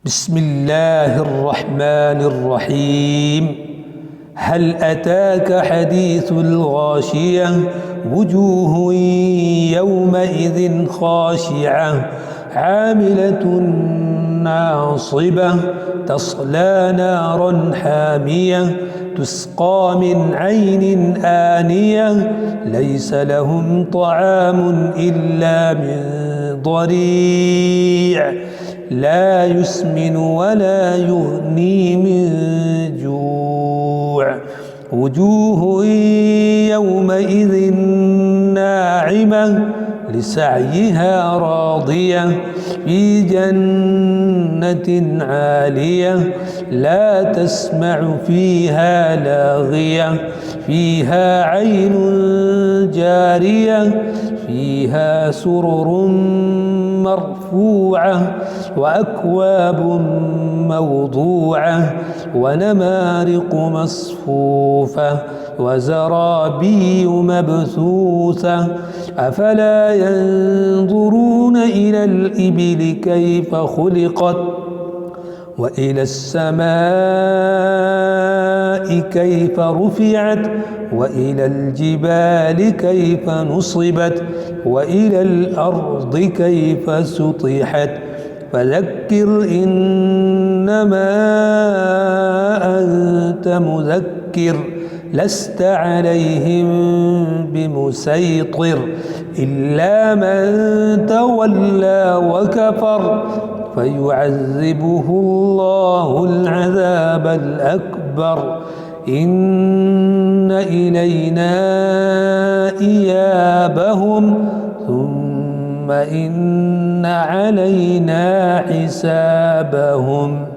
بسم الله الرحمن الرحيم. هل أتاك حديث الغاشية؟ وجوه يومئذ خاشعة عاملة ناصبة تصلى نارا حامية تسقى من عين آنية ليس لهم طعام إلا من ضريع لا يسمن ولا يغني من جوع. وجوه يومئذ ناعمة لسعيها راضية في جنة عالية لا تسمع فيها لاغية فيها عين جارية فيها سرر مرفوعة وأكواب موضوعة ونمارق مصفوفة وزرابي مبثوثة أفلا ينظرون إلى الإبل كيف خلقت وإلى السماء كيف رفعت وإلى الجبال كيف نصبت وإلى الأرض كيف سطحت فذكر إنما أنت مذكر لست عليهم بمسيطر إلا من تولى وكفر فيعذبه الله العذاب الأكبر إن إلينا إيابهم ثم إن علينا حسابهم.